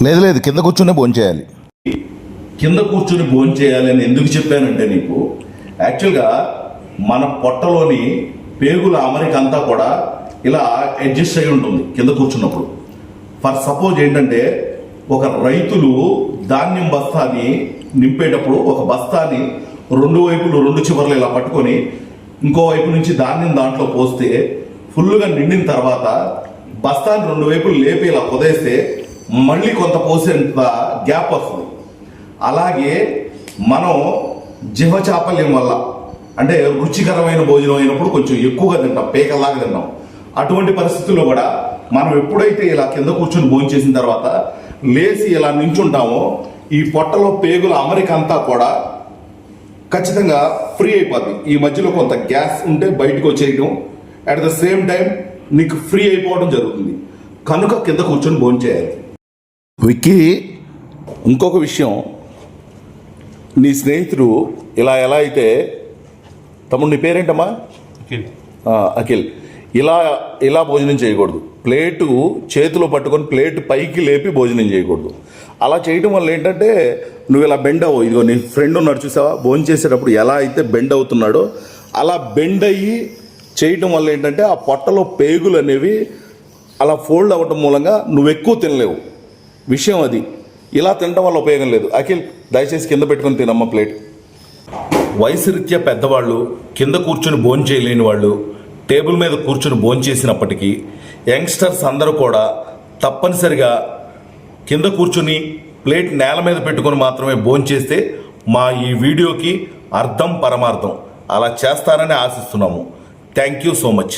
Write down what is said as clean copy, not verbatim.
లేదు లేదు, కింద కూర్చునే భోంచేయాలి. కింద కూర్చుని భోంచేయాలి అని ఎందుకు చెప్పానంటే, నీకు యాక్చువల్గా మన పొట్టలోని పేగుల అమరిక అంతా కూడా ఇలా అడ్జస్ట్ అయి ఉంటుంది కింద కూర్చున్నప్పుడు. ఫర్ సపోజ్ ఏంటంటే, ఒక రైతులు ధాన్యం బస్తాని నింపేటప్పుడు ఒక బస్తాని రెండు వైపులు రెండు చివర్లు ఇలా పట్టుకొని ఇంకో వైపు నుంచి ధాన్యం దాంట్లో పోస్తే ఫుల్గా నిండిన తర్వాత బస్తాని రెండు వైపులు లేపి ఇలా కుదేస్తే మళ్ళీ కొంత పోసేంత గ్యాప్ వస్తుంది. అలాగే మనం జీవచాపల్యం వల్ల అంటే రుచికరమైన భోజనం అయినప్పుడు కొంచెం ఎక్కువగా తింటాం, పేకల్లాగా తింటాం. అటువంటి పరిస్థితుల్లో కూడా మనం ఎప్పుడైతే ఇలా కింద కూర్చుని భోజనం చేసిన తర్వాత లేచి ఇలా నించుంటామో ఈ పొట్టలో పేగుల అమరిక అంతా కూడా ఖచ్చితంగా ఫ్రీ అయిపోద్ది. ఈ మధ్యలో కొంత గ్యాస్ ఉంటే బయటకు వచ్చేయడం, అట్ ద సేమ్ టైం నీకు ఫ్రీ అయిపోవడం జరుగుతుంది. కనుక కింద కూర్చొని భోజనం చేయాలి. విక్కీ, ఇంకొక విషయం, నీ స్నేహితుడు ఇలా ఎలా అయితే, తమ్ముడు నీ పేరేంటమ్మా? అఖిల్. ఇలా భోజనం చేయకూడదు. ప్లేటు చేతిలో పట్టుకొని ప్లేటు పైకి లేపి భోజనం చేయకూడదు. అలా చేయడం వల్ల ఏంటంటే నువ్వు ఇలా బెండ్ అవ్వవు. ఇదిగో నీ ఫ్రెండ్ ఉన్నాడు చూసావా, భోజనం చేసేటప్పుడు ఎలా అయితే బెండ్ అవుతున్నాడో అలా బెండ్ అయ్యి చేయటం వల్ల ఏంటంటే ఆ పొట్టలో పేగులు అనేవి అలా ఫోల్డ్ అవ్వటం మూలంగా నువ్వు ఎక్కువ తినలేవు. విషయం అది. ఇలా తినడం వల్ల ఉపయోగం లేదు. అఖిల్, దయచేసి కింద పెట్టుకొని తినమ్మ ప్లేట్. వయసు రీత్యా పెద్దవాళ్ళు, కింద కూర్చుని భోజనం చేయలేని వాళ్ళు టేబుల్ మీద కూర్చుని భోజనం చేసినప్పటికీ యంగ్స్టర్స్ అందరూ కూడా తప్పనిసరిగా కింద కూర్చుని ప్లేట్ నేల మీద పెట్టుకొని మాత్రమే భోజనం చేస్తే మా ఈ వీడియోకి అర్థం పరమార్థం. అలా చేస్తారని ఆశిస్తున్నాము. Thank you so much.